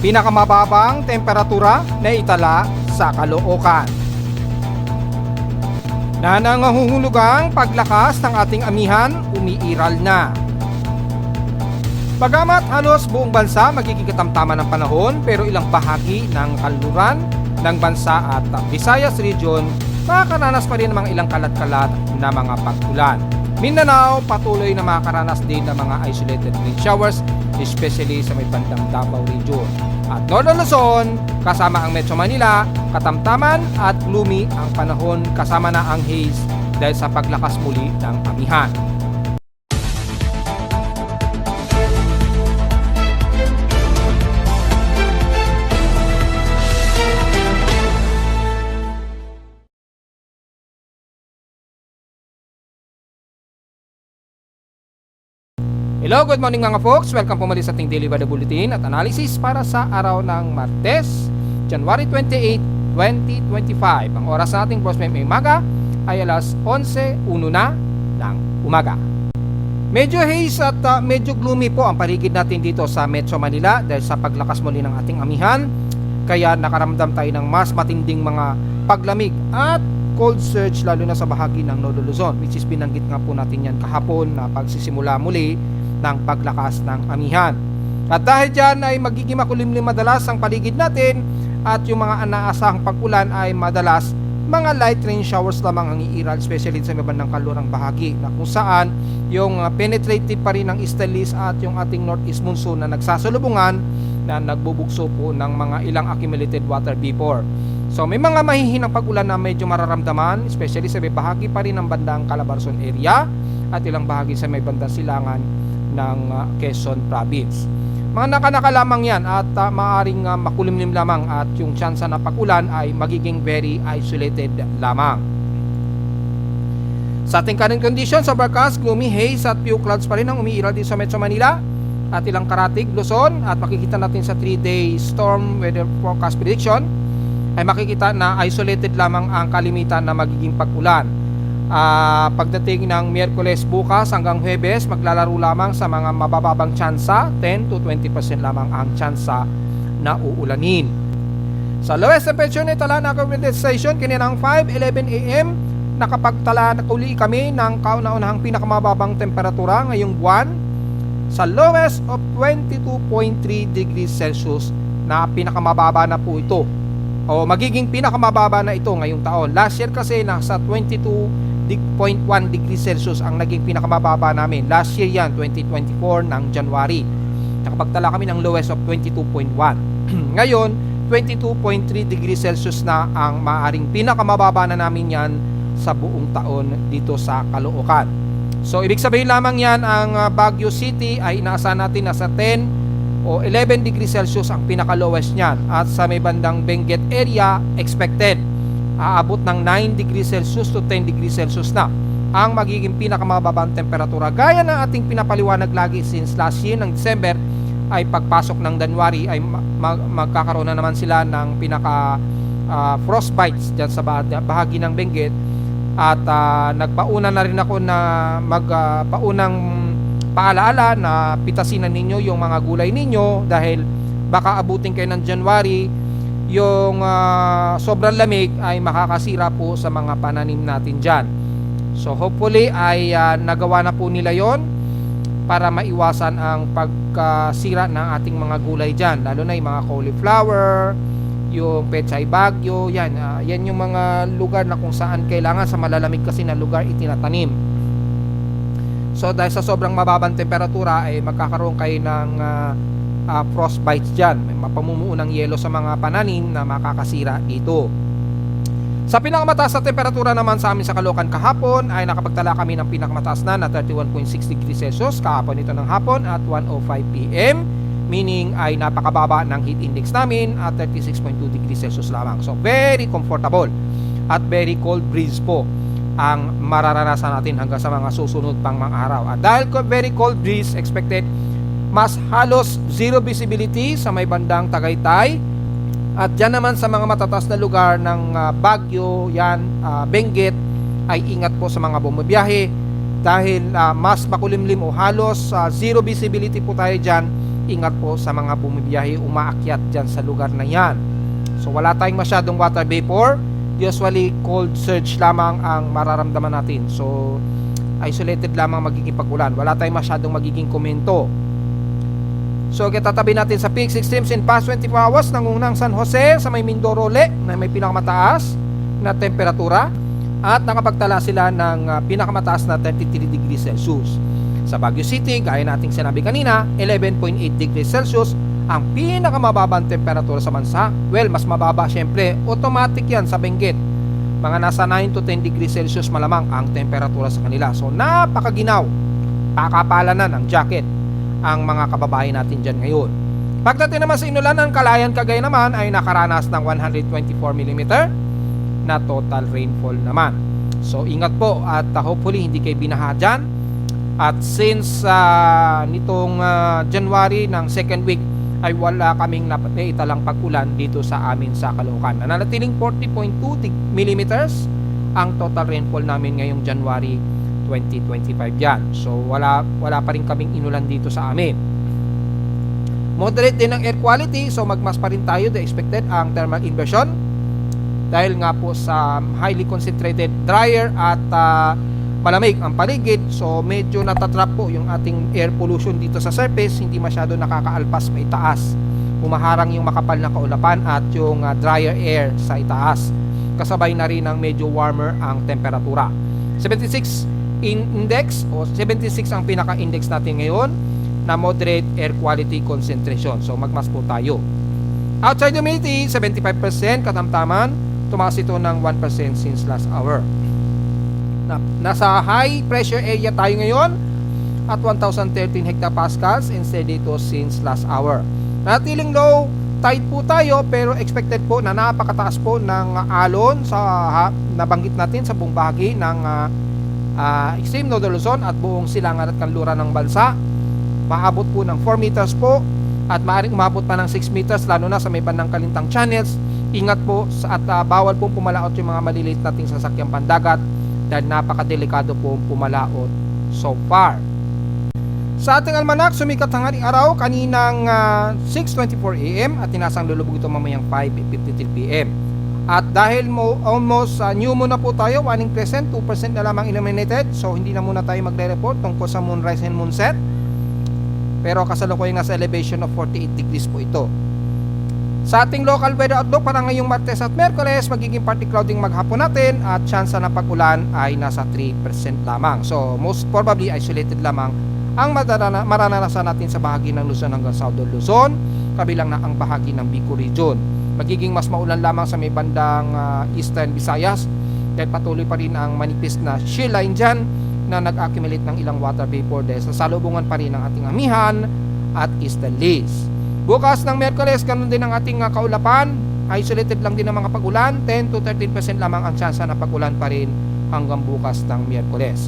Pinakamababang temperatura na itala sa Caloocan. Na nangahuhulugang paglakas ng ating amihan, umiiral na. Bagamat halos buong bansa magiging katamtaman ng panahon, pero ilang bahagi ng kanluran ng bansa at Visayas Region makakaranas pa rin ng mga ilang kalat-kalat na mga pag-ulan. Mindanao patuloy na makakaranas din ng mga isolated rain showers, especially sa may bandang Davao Region. At Northern Luzon, kasama ang Metro Manila, katamtaman at gloomy ang panahon kasama na ang haze dahil sa paglakas muli ng amihan. Hello, good morning mga folks. Welcome po muli sa ating Daily Weather Bulletin at analysis para sa araw ng Martes, January 28, 2025. Ang oras nating post may umaga ay alas 11:01 na ng umaga. Medyo haze at medyo gloomy po ang paligid natin dito sa Metro Manila dahil sa paglakas muli ng ating amihan. Kaya nakaramdam tayo ng mas matinding mga paglamig at cold surge lalo na sa bahagi ng Northern Luzon, which is binanggit nga po natin yan kahapon na pagsisimula muli ng paglakas ng amihan. At dahil dyan ay magiging makulimlim madalas ang paligid natin at yung mga inaasahang pag-ulan ay madalas mga light rain showers lamang ang iiral, especially sa may bandang kalurang bahagi na kung saan yung penetrative pa rin ng easterlies at yung ating northeast monsoon na nagsasalubungan na nagbubugso po ng mga ilang accumulated water vapor. So may mga mahihinang pag-ulan na medyo mararamdaman, especially sa may bahagi pa rin ng bandang Calabarzon area at ilang bahagi sa may bandang silangan ng Quezon Province. Mga naka lamang yan at maaaring makulimlim lamang at yung tsansa na pag-ulan ay magiging very isolated lamang. Sa ating current conditions sa forecast, gloomy haze at few clouds pa rin ang umiiral dito sa Metro Manila at ilang karatig Luzon, at makikita natin sa 3-day storm weather forecast prediction ay makikita na isolated lamang ang kalimitan na magiging pag-ulan. Pagdating ng Miyerkules bukas hanggang Huwebes, maglalaro lamang sa mga mabababang tsansa, 10 to 20% lamang ang tsansa na uulanin. Sa lowest temperature na itala na Government Station kaninang 5:11 AM, nakapagtala na uli kami ng kauna-unahang pinakamababang temperatura ngayong buwan sa lowest of 22.3 degrees Celsius na pinakamababa na po ito o magiging pinakamababa na ito ngayong taon. Last year kasi nasa 22.1 degrees Celsius ang naging pinakamababa namin. Last year yan, 2024 ng January. Nakapagtala kami ng lowest of 22.1. Ngayon, 22.3 degrees Celsius na ang maaring pinakamababa na namin yan sa buong taon dito sa Caloocan. So, ibig sabihin lamang yan, ang Baguio City ay inaasahan natin nasa 10 o 11 degrees Celsius ang pinaka-lowest niyan. At sa may bandang Benguet area, expected aabot ng 9 degrees Celsius to 10 degrees Celsius na ang magiging pinakamababang temperatura. Gaya ng ating pinapaliwanag lagi since last year ng December, ay pagpasok ng January ay magkakaroon na naman sila ng pinaka frostbites dyan sa bahagi ng Benguet. At nagpauna na rin ako na magpaunang paalaala na pitasinan ninyo yung mga gulay ninyo dahil baka abutin kayo ng January, yung sobrang lamig ay makakasira po sa mga pananim natin dyan. So hopefully ay nagawa na po nila yon para maiwasan ang pagkasira ng ating mga gulay dyan, lalo na yung mga cauliflower, yung pechay bagyo, yan yung mga lugar na kung saan kailangan sa malalamig kasi na lugar itinatanim. So dahil sa sobrang mababang temperatura ay magkakaroon kayo ng frostbites dyan. May mapamumuo ng yelo sa mga pananim na makakasira ito. Sa pinakamataas na temperatura naman sa amin sa Caloocan kahapon ay nakapagtala kami ng pinakamataas na 31.6 degrees Celsius kahapon ito ng hapon at 1:05 PM, meaning ay napakababa ng heat index namin at 36.2 degrees Celsius lamang. So very comfortable at very cold breeze po ang mararanasan natin hanggang sa mga susunod pang mga araw. At dahil very cold breeze expected, mas halos zero visibility sa may bandang Tagaytay. At dyan naman sa mga matataas na lugar ng Baguio, Benguet, ay ingat po sa mga bumabiyahe dahil mas makulimlim o halos zero visibility po tayo dyan ingat po sa mga bumibiyahe umaakyat dyan sa lugar na yan. So wala tayong masyadong water vapor, usually cold surge lamang ang mararamdaman natin. So isolated lamang magiging pag-ulan, wala tayong masyadong magiging komento. So kitatabi natin sa peak extremes in past 24 hours ng unang San Jose sa may Mindoro Le na may pinakamataas na temperatura at nakapagtala sila ng pinakamataas na 33 degrees Celsius. Sa Baguio City, gaya nating sinabi kanina, 11.8 degrees Celsius ang pinakamababang temperatura sa bansa. Well, mas mababa syempre, automatic yan sa Benguet. Mga nasa 9 to 10 degrees Celsius malamang ang temperatura sa kanila. So napakaginaw, pakapalanan ng jacket ang mga kababayan natin dyan ngayon. Pagdating naman sa inulan ng Calayan, Cagayan naman ay nakaranas ng 124 mm na total rainfall naman. So ingat po at hopefully hindi kayo binaha dyan. At since nitong January ng second week ay wala kaming naitalang pag-ulan dito sa amin sa Caloocan. Nananatiling 40.2 mm ang total rainfall namin ngayong January 2025 yan. So wala pa rin kaming inulan dito sa amin. Moderate din ang air quality, so magmas pa rin tayo the expected ang thermal inversion dahil nga po sa highly concentrated drier at malamig ang paligid. So medyo natatrap po yung ating air pollution dito sa surface, hindi masyado nakakaalpas pa itaas. Humaharang yung makapal na kaulapan at yung drier air sa itaas. Kasabay na rin ang medyo warmer ang temperatura. 76 index o 76 ang pinaka-index natin ngayon na moderate air quality concentration. So magmas po tayo. Outside humidity 75%, katamtaman. Tumaas ito ng 1% since last hour. Nasa high pressure area tayo ngayon at 1013 hectopascals instead dito since last hour. Natiling low tide po tayo pero expected po na napakataas po ng alon sa nabanggit natin sa buong bahagi ng extreme Northern Luzon at buong silangan at kanluran ng bansa. Maabot po ng 4 meters po at maaaring umabot pa ng 6 meters lalo na sa may bandang kalintang channels. Ingat po at bawal pong pumalaot yung mga maliliit nating sasakyang pandagat dahil napakadelikado po pumalaot so far. Sa ating almanak, sumikat ang haring araw kaninang 6:24 AM at tinasang lulubog ito mamayang 5:53 PM. At dahil almost new moon na po tayo, waning present, 2% na lamang illuminated, so hindi na muna tayo magre-report tungkol sa moonrise and moonset. Pero kasalukuyan nasa elevation of 48 degrees po ito. Sa ating local weather outlook para ngayong Martes at Miyerkules, magiging partly clouding maghapon natin at tsansa na pag-ulan ay nasa 3% lamang. So most probably isolated lamang ang mararanasan natin sa bahagi ng Luzon hanggang Southern Luzon, kabilang na ang bahagi ng Bicol region. Magiging mas maulan lamang sa may bandang Eastern Visayas dahil patuloy pa rin ang manipis na shear line dyan na nag-accumulate ng ilang water vapor dahil sa salubungan pa rin ng ating amihan at easterlies. Bukas ng Miyerkules, ganun din ang ating kaulapan. Isolated lang din ang mga pag-ulan. 10 to 13% lamang ang tsansa na pag-ulan pa rin hanggang bukas ng Miyerkules.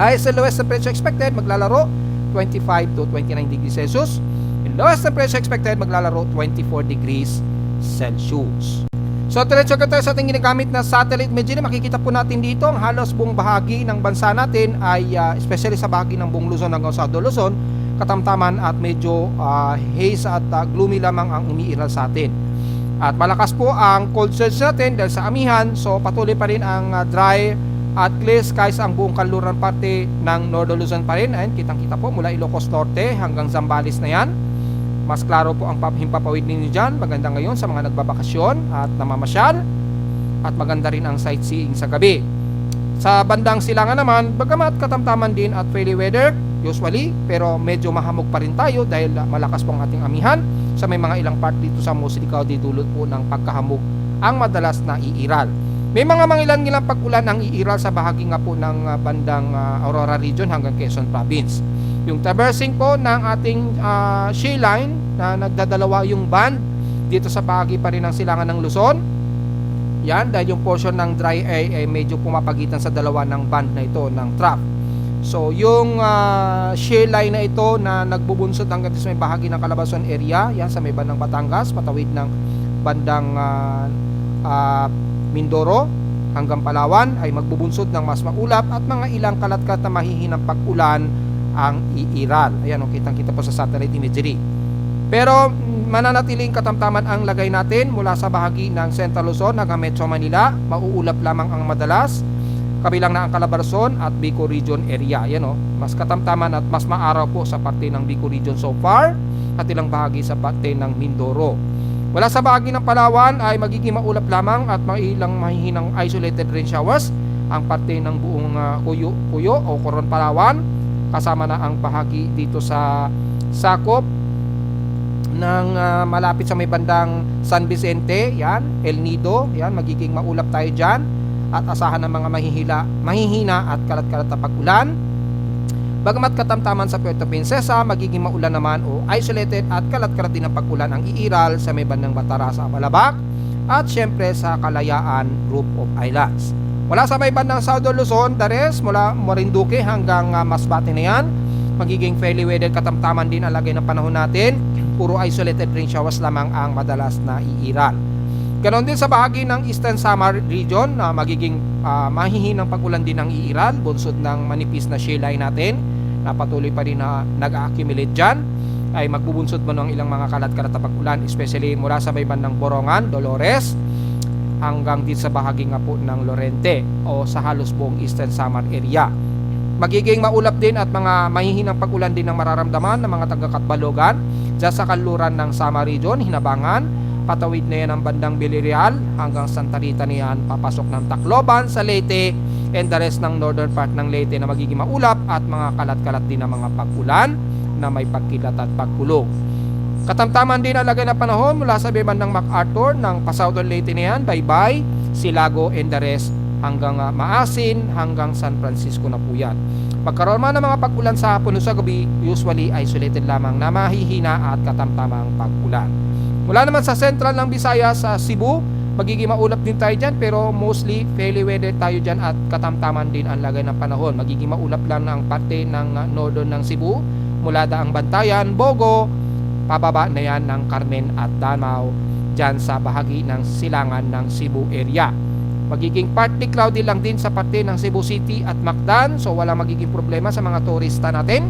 Highest and lowest temperature expected maglalaro 25 to 29 degrees Celsius. And lowest temperature expected maglalaro 24 degrees Celsius. So diretso ka tayo sa ating ginagamit na satellite imagery. Makikita po natin dito ang halos buong bahagi ng bansa natin ay especially sa bahagi ng buong Luzon hanggang sa Luzon, katamtaman at medyo haze at gloomy lamang ang umiiral sa atin. At malakas po ang cold surge natin dahil sa amihan, so patuloy pa rin ang dry at clear skies ang buong kanluran parte ng Northern Luzon pa rin. Ayan, kitang-kita po mula Ilocos Norte hanggang Zambales na yan. Mas klaro po ang himpapawid ninyo dyan. Maganda ngayon sa mga nagbabakasyon at namamasyal. At maganda rin ang sightseeing sa gabi. Sa bandang Silangan naman, bagamat katamtaman din at fairly weather usually, pero medyo mahamog pa rin tayo dahil malakas po ang ating amihan. Sa may mga ilang part dito sa mostly cloudy dulot po ng pagkahamog ang madalas na iiral. May mga mangilan-ngilang pag-ulan ang iiral sa bahagi nga po ng bandang Aurora region hanggang Quezon province. Yung traversing po ng ating shear line na nagdadalawa yung band dito sa bahagi pa rin ng Silangan ng Luzon. Yan, dahil yung portion ng dry air ay medyo pumapagitan sa dalawa ng band na ito ng trough. So yung shear line na ito na nagbubunsod hanggang sa may bahagi ng Calabarzon area, yan sa may bandang Batangas, patawid ng bandang Mindoro hanggang Palawan ay magbubunsod ng mas maulap at mga ilang kalat-kalat na mahihinang pag-ulan ang iiral. Ayan, kitang-kita po sa satellite imagery. Pero mananatiling katamtaman ang lagay natin mula sa bahagi ng Central Luzon hanggang Metro Manila. Mauulap lamang ang madalas, kabilang na ang Calabarzon at Bicol Region area. Ayan, mas katamtaman at mas maaraw po sa parte ng Bicol Region so far at ilang bahagi sa parte ng Mindoro. Wala sa bahagi ng Palawan ay magiging maulap lamang at ilang mahihinang isolated rain showers ang parte ng buong Cuyo o Coron, Palawan, kasama na ang bahagi dito sa sakop ng malapit sa may bandang San Vicente, yan, El Nido, yan, magiging maulap tayo dyan at asahan ng mga mahihina at kalat-kalat na pag-ulan. Bagamat katamtaman sa Puerto Princesa, magiging maulan naman o isolated at kalat-kalat din ang pag-ulan ang iiral sa may bandang Batara sa Balabac at syempre sa Kalayaan Group of Islands. Mula sa may bandang Southern Luzon, Dares, mula Marinduque hanggang Masbate na yan, magiging fairly weather katamtaman din ang lagay ng panahon natin. Puro isolated rain showers lamang ang madalas na iiral. Ganon din sa bahagi ng Eastern Samar region na magiging mahihinang pag-ulan din ang iiral, bunsod ng manipis na shear line natin na patuloy pa rin na nag-accumulate dyan, ay magbubunsod mo ng ilang mga kalat-kalat na pag-ulan, especially mula sa may bandang Borongan, Dolores, hanggang din sa bahagi nga po ng Lorente o sa halos buong Eastern Samar area. Magiging maulap din at mga mahihinang pag-ulan din ang mararamdaman ng mga taga-Katbalogan dyan sa kanluran ng Samar region, Hinabangan, patawid na yan ang bandang Villarreal hanggang Santa Rita na yan, papasok ng Tacloban sa Leyte and the rest ng northern part ng Leyte na magiging maulap at mga kalat-kalat din ng mga pag-ulan na may pagkilat at pagkulog. Katamtaman din ang lagay na panahon mula sa bandang MacArthur ng Pasouthern Leyte na yan, Baybay, Silago and the rest hanggang Maasin hanggang San Francisco na po yan. Pagkaroon man ng mga pag-ulan sa hapon o sa gabi, usually isolated lamang na mahihina at katamtamang pag-ulan. Mula naman sa central ng Visayas sa Cebu, magiging maulap din tayo dyan pero mostly fairly weather tayo dyan at katamtaman din ang lagay ng panahon. Magiging maulap lang ang parte ng northern ng Cebu mula daang Bantayan, Bogo, pababa na yan ng Carmen at Danao dyan sa bahagi ng silangan ng Cebu area. Magiging partly cloudy lang din sa parte ng Cebu City at Mactan, so wala magiging problema sa mga turista natin.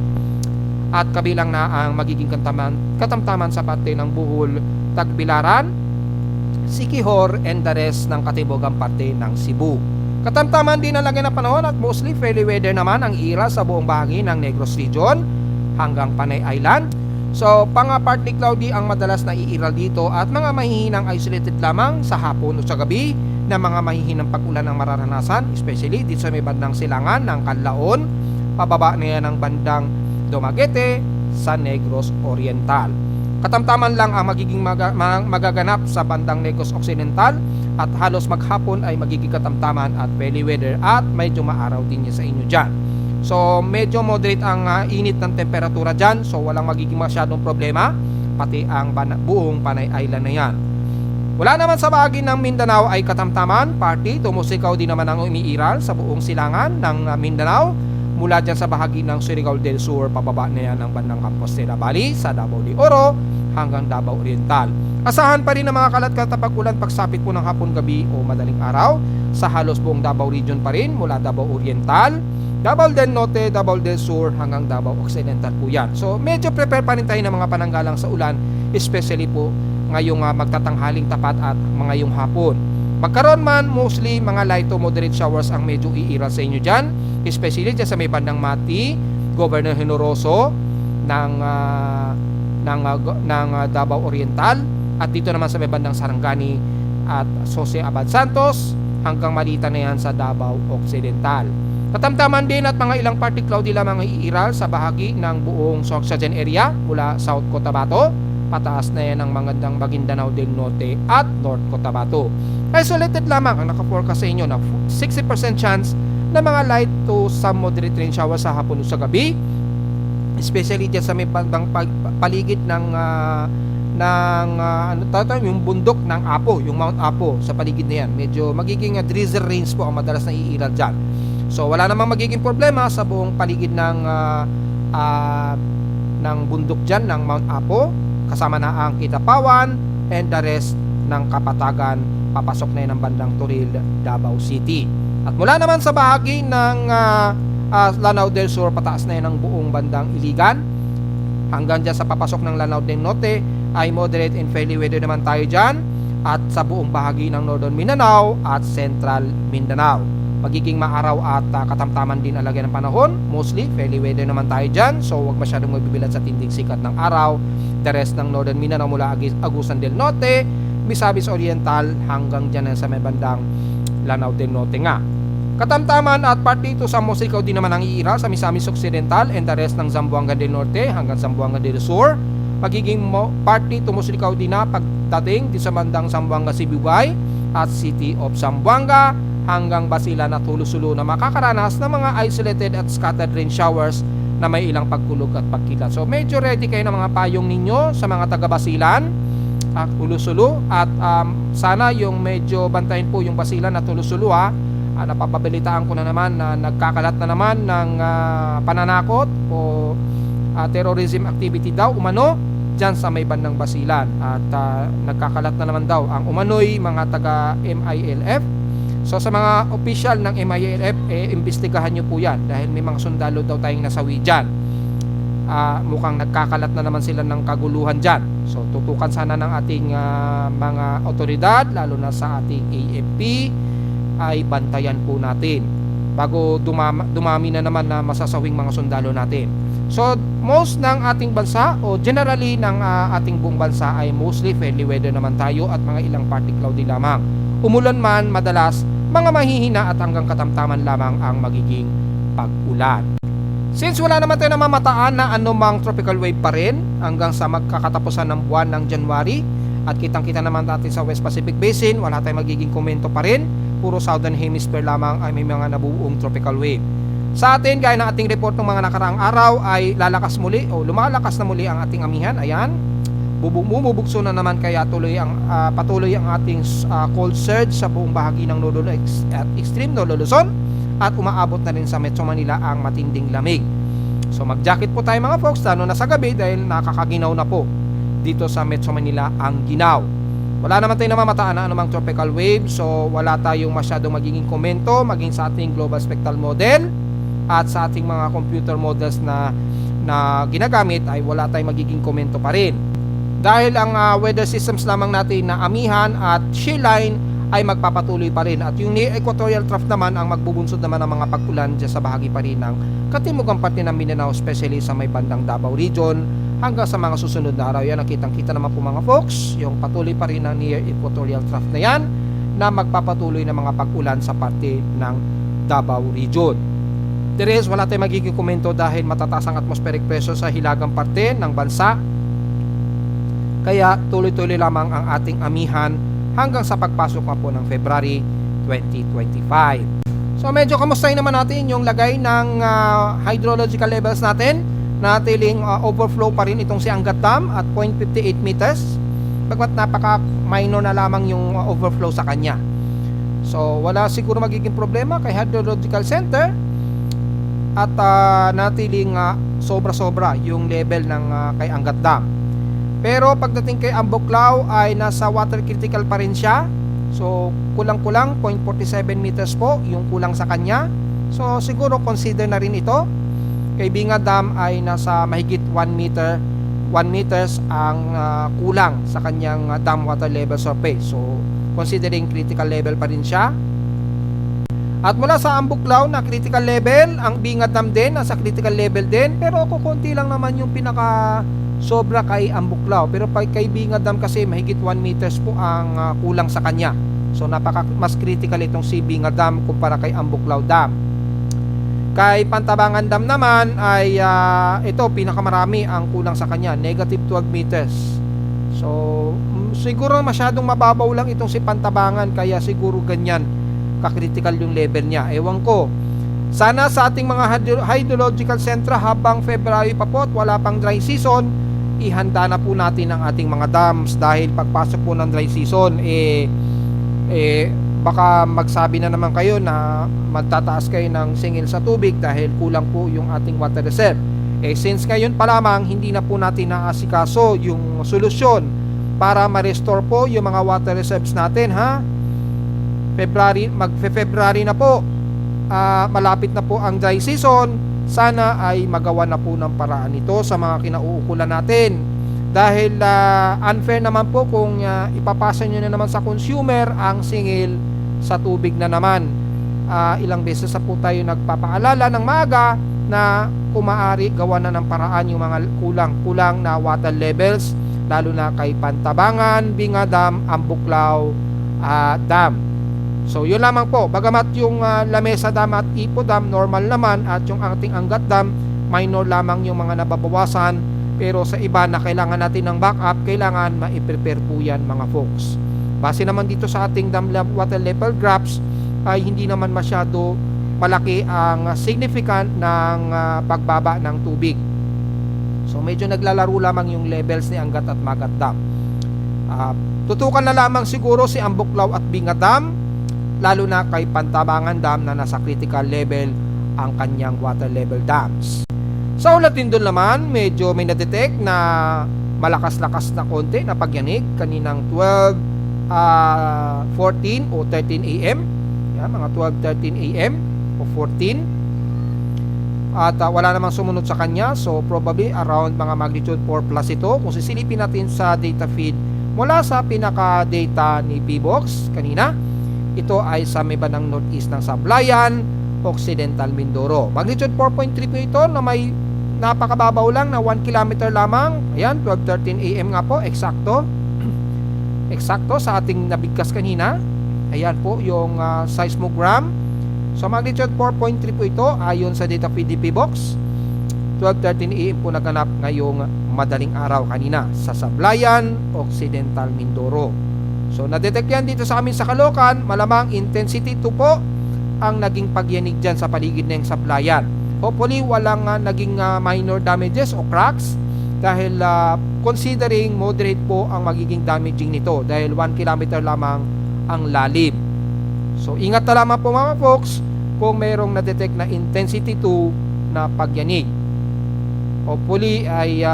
At kabilang na ang magiging katamtaman sa parte ng Bohol, Tagbilaran, Siquijor and the rest ng katibogang parte ng Cebu. Katamtaman din ang lagay ng panahon at mostly fairly weather naman ang iiral sa buong bahagi ng Negros Region hanggang Panay Island. So, partly cloudy ang madalas na iiral dito at mga mahihinang isolated lamang sa hapon o sa gabi na mga mahihinang pag-ulan ang mararanasan, especially dito sa may bandang silangan ng Canlaon, pababa na yan ng bandang Dumaguete sa Negros Oriental. Katamtaman lang ang magiging magaganap sa bandang Negros Occidental at halos maghapon ay magiging katamtaman at fairly weather at medyo maaraw din niya sa inyo dyan. So medyo moderate ang init ng temperatura dyan, so walang magiging masyadong problema, pati ang buong Panay Island na yan. Wala naman sa bahagi ng Mindanao ay katamtaman, partly tumusikaw din naman ang umiiral sa buong silangan ng Mindanao mula dyan sa bahagi ng Surigao del Sur, pababa na yan ng bandang Compostela Valley sa Davao de Oro hanggang Davao Oriental. Asahan pa rin ang mga kalat-kalat na pag-ulan pagsapit po ng hapon, gabi o madaling araw sa halos buong Davao region pa rin mula Davao Oriental, Davao del Norte, Davao del Sur hanggang Davao Occidental po yan. So medyo prepare pa rin tayo ng mga pananggalang sa ulan, especially po ngayong magtatanghaling tapat at ngayong hapon. Magkaroon man mostly mga light to moderate showers ang medyo iiral sa inyo dyan, especially dyan sa may bandang Mati, Governor Generoso ng Davao Oriental at dito naman sa may bandang Sarangani at Jose Abad Santos hanggang Malita na yan sa Davao Occidental. Katamtaman din at mga ilang partly cloudy lamang iiral sa bahagi ng buong Sorsogon area mula South Cotabato, pataas na yan ang magandang Maguindanao del Norte at North Cotabato. Isolated lamang ang naka-forecast sa inyo na 60% chance na mga light to some moderate rain shower sa hapon o sa gabi, especially dyan sa may bandang paligid ng yung bundok ng Apo, yung Mount Apo sa paligid na yan. Medyo magiging drizzle rains po ang madalas na iiral dyan. So wala namang magiging problema sa buong paligid ng bundok dyan ng Mount Apo, kasama na ang Kitapawan and the rest ng Kapatagan, papasok na yan ang bandang Toril, Davao City. At mula naman sa bahagi ng Lanao del Sur, pataas na yan ang buong bandang Iligan. Hanggang dyan sa papasok ng Lanao del Norte ay moderate and fairly weather naman tayo dyan. At sa buong bahagi ng Northern Mindanao at Central Mindanao, magiging maaraw at katamtaman din ang lagay ng panahon. Mostly fairly weather naman tayo dyan, so huwag masyadong magbibilad sa tinding sikat ng araw. The rest ng Northern Mindanao mula Agusan del Norte, Misamis Oriental hanggang dyan sa may bandang Lanao del Norte nga. Katamtaman at part dito sa Musikaw din naman ang iira sa Misamis Occidental and the rest ng Zamboanga del Norte hanggang Zamboanga del Sur. Magiging part dito Musikaw din na pagdating di sa bandang Zamboanga Sibugay at City of Zamboanga hanggang Basilan at Hulusulo na makakaranas ng mga isolated at scattered rain showers na may ilang pagkulog at pagkilat. So medyo ready kayo ng mga payong ninyo sa mga taga Basilan at Hulusulo at sana yung medyo bantayin po yung Basilan at Hulusulo napapabalitaan ko na naman na nagkakalat na naman ng pananakot o terrorism activity daw umano dyan sa may bandang Basilan at nagkakalat na naman daw ang umano'y mga taga MILF. So sa mga official ng MILF, imbestigahan nyo po yan dahil may mga sundalo daw tayong nasawi dyan. Mukhang nagkakalat na naman sila ng kaguluhan dyan. So tutukan sana ng ating mga otoridad, lalo na sa ating AFP, ay bantayan po natin bago dumami na naman na masasawing mga sundalo natin. So most ng ating bansa o generally ng ating buong bansa ay mostly fairly weather naman tayo at mga ilang partly cloudy lamang. Umulan man madalas, mga mahihina at hanggang katamtaman lamang ang magiging pag-ulan. Since wala naman tayo namamataan na anumang tropical wave pa rin hanggang sa magkakatapusan ng buwan ng January at kitang-kita naman natin sa West Pacific Basin, wala tayong magiging komento pa rin. Puro Southern Hemisphere lamang ay may mga nabubuong tropical wave. Sa atin, gaya ng ating report ng mga nakaraang araw ay lalakas muli o lumalakas na muli ang ating amihan. Ayan, bumubugso na naman kaya patuloy ang ating cold surge sa buong bahagi ng Lolo at extreme Lolo Luzon at umaabot na rin sa Metro Manila ang matinding lamig. So mag-jacket po tayo mga folks lalo na sa gabi dahil nakakaginaw na po dito sa Metro Manila ang ginaw. Wala naman tayong namamataan na anumang tropical wave, so wala tayong masyadong magiging komento maging sa ating global spectral model at sa ating mga computer models na ginagamit ay wala tayong magiging komento pa rin. Dahil ang weather systems lamang natin na amihan at shear line ay magpapatuloy pa rin at yung near equatorial trough naman ang magbubunsod naman ng mga pag-ulan dyan sa bahagi pa rin ng katimugang parte ng Mindanao, especially sa may bandang Davao region hanggang sa mga susunod na araw. Yan ang kitang-kita naman po mga folks, yung patuloy pa rin ng near equatorial trough na yan na magpapatuloy ng mga pag-ulan sa parte ng Davao region. The rest, wala tayong magiging komento dahil matataas ang atmospheric pressure sa hilagang parte ng bansa. Kaya tuloy-tuloy lamang ang ating amihan hanggang sa pagpasok na po ng February 2025. So medyo kamustahin naman natin yung lagay ng hydrological levels natin. Natiling overflow pa rin itong si Angat Dam at 0.58 meters. Bagmat napaka-minor na lamang yung overflow sa kanya. So wala siguro magiging problema kay Hydrological Center. At natiling sobra-sobra yung level ng kay Angat Dam. Pero pagdating kay Ambuklao ay nasa water critical pa rin siya. So kulang-kulang 0.47 meters po yung kulang sa kanya. So siguro consider na rin ito. Kay Binga Dam ay nasa mahigit 1 meters ang kulang sa kanyang dam water level surface. So considering critical level pa rin siya. At mula sa Ambuklao na critical level, ang Binga Dam din nasa critical level din, pero kukunti lang naman yung pinaka sobra kay Ambuklao. Pero kay Binga Dam kasi mahigit 1 meters po ang kulang sa kanya. So mas critical itong si Binga Dam kumpara kay Ambuklao Dam. Kay Pantabangan Dam naman ay ito pinakamarami ang kulang sa kanya, negative 12 meters. So siguro masyadong mababaw lang itong si Pantabangan kaya siguro ganyan ka-critical yung level niya. Ewan ko. Sana sa ating mga hydrological center habang February pa po at wala pang dry season, ihanda na po natin ang ating mga dams dahil pagpasok po ng dry season baka magsabi na naman kayo na magtataas kayo ng singil sa tubig dahil kulang po yung ating water reserve. Since ngayon pa lamang hindi na po natin naasikaso yung solusyon para ma-restore po yung mga water reserves natin Magfe-February na po. malapit na po ang dry season, sana ay magawa na po ng paraan ito sa mga kinauukulan natin. Dahil unfair naman po kung ipapasa nyo na naman sa consumer ang singil sa tubig na naman. Ilang beses na po tayo nagpapaalala ng maaga na kung maaari gawa na ng paraan yung mga kulang na water levels, lalo na kay Pantabangan, Binga Dam, Ambuklaw Dam. So yun lamang po, bagamat yung Lamesa Dam at Ipo Dam normal naman, at yung ating Angat Dam minor lamang yung mga nababawasan, pero sa iba na kailangan natin ng backup, kailangan ma-prepare po yan mga folks. Base naman dito sa ating dam water level graphs ay hindi naman masyado malaki ang significant ng pagbaba ng tubig. So medyo naglalaro lamang yung levels ni Angat at Magat Dam. Tutukan na lamang siguro si Ambuklaw at Binga Dam, lalo na kay Pantabangan Dam na nasa critical level ang kanyang water level dams. Sa Ulatin doon naman, medyo may na-detect na malakas-lakas na konti na pagyanig kaninang 14 o 13 AM. Yan, mga 12-13 AM o 14. At wala namang sumunod sa kanya, so probably around mga magnitude 4 plus ito. Kung sisilipin natin sa data feed mula sa pinaka-data ni PBox kanina, ito ay sa may bandang northeast ng Sablayan, Occidental Mindoro. Magnitude 4.3 po ito na may napakababaw lang na 1 kilometer lamang. Ayan, 12-13 AM nga po, eksakto. Eksakto sa ating nabigkas kanina. Ayan po yung seismogram. So magnitude 4.3 po ito ayon sa data feed PBox. 12-13 AM po naganap ngayong madaling araw kanina sa Sablayan, Occidental Mindoro. So na-detect yan dito sa amin sa Caloocan. Malamang intensity 2 po ang naging pagyanig dyan sa paligid ng Sablayan. Hopefully walang naging minor damages o cracks, dahil considering moderate po ang magiging damaging nito dahil 1 kilometer lamang ang lalim. So ingat na lamang po mga folks kung mayroong na-detect na intensity 2 na pagyanig. Hopefully ay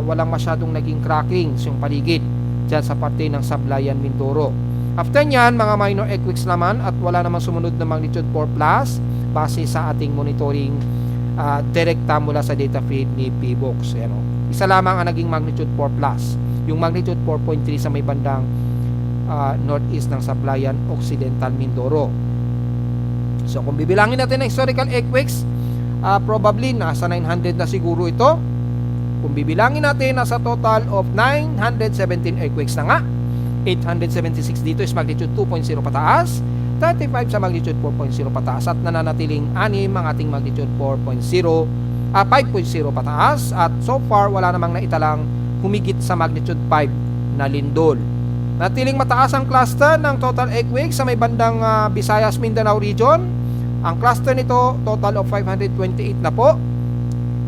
walang masyadong naging crackings yung paligid dyan sa parte ng Sablayan, Mindoro. After nyan, mga minor earthquakes naman at wala namang sumunod na magnitude 4 plus base sa ating monitoring direkta mula sa data feed ni PBox. Ayan, isa lamang ang naging magnitude 4 plus, yung magnitude 4.3 sa may bandang northeast ng Sablayan, Occidental Mindoro. So kung bibilangin natin ng historical earthquakes, probably nasa 900 na siguro ito. Kung bibilangin natin, nasa total of 917 earthquakes na nga. 876 dito is magnitude 2.0 pataas, 35 sa magnitude 4.0 pataas, at nananatiling 6 ang ating magnitude 5.0 pataas, at so far wala namang naitalang humigit sa magnitude 5 na lindol. Natiling mataas ang cluster ng total earthquakes sa may bandang Visayas, Mindanao region. Ang cluster nito total of 528 na po,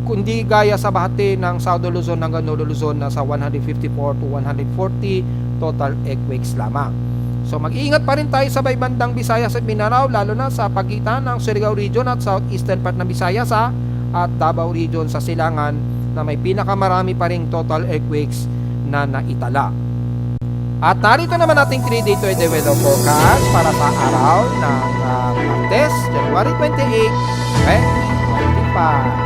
kundi gaya sa bahati ng Southern Luzon hanggang Northern Luzon na sa 154 to 140 total earthquakes lamang. So mag-iingat pa rin tayo sa may bandang Visayas at Mindanao, lalo na sa pagitan ng Surigao region at southeastern part ng Visayas at Davao region sa silangan na may pinakamarami pa ring total earthquakes na naitala. At narito naman ating 3-day to a day weather forecast para sa araw ng Martes, January 28, 2025.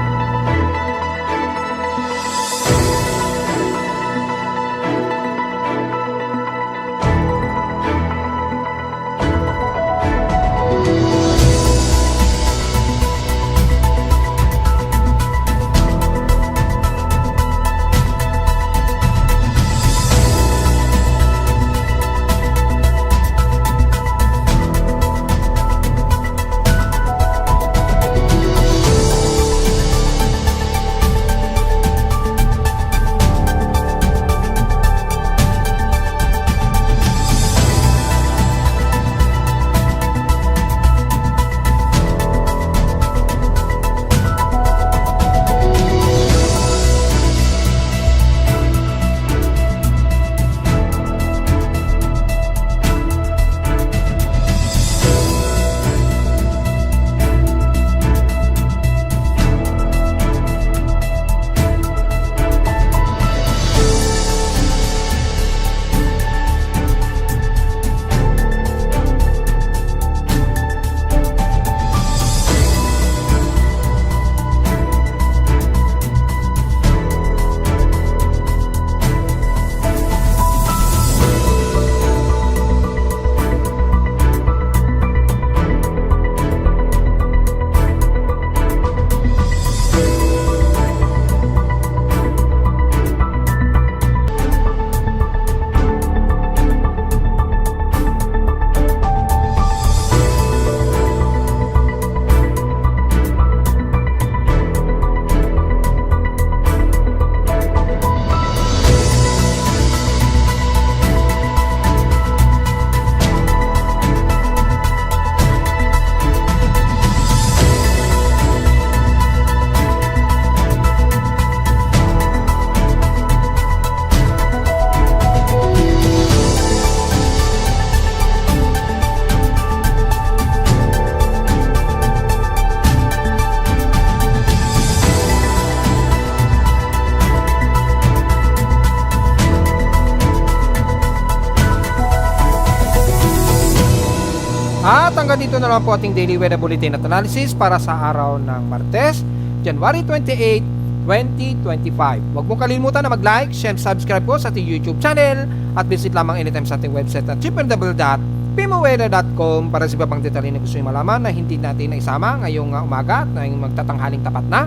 At hanggang dito na lang po ating daily weather bulletin at analysis para sa araw ng Martes, January 28, 2025. Huwag mong kalimutan na mag-like, share, subscribe po sa ating YouTube channel at visit lamang anytime sa ating website at www.pimoweather.com para sa iba pang detalye na gusto nyo malaman na hindi natin naisama ngayong umaga at ngayong magtatanghaling tapat na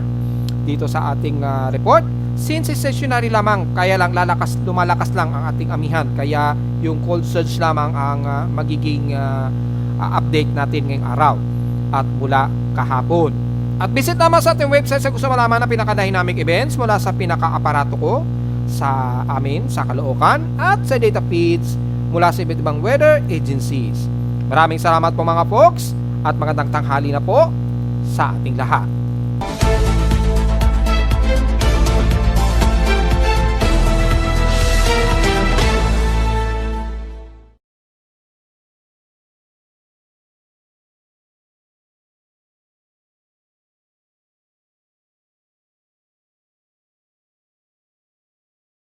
dito sa ating report. Since stationary lamang, kaya lang lumalakas lang ang ating amihan. Kaya yung cold surge lamang ang magiging update natin ngayong araw at mula kahapon. At visit naman sa ating website sa gusto malaman na pinaka-dynamic events mula sa pinaka-aparato ko sa amin, sa Caloocan at sa data feeds mula sa iba't ibang weather agencies. Maraming salamat po mga folks at magandang tanghali na po sa ating lahat.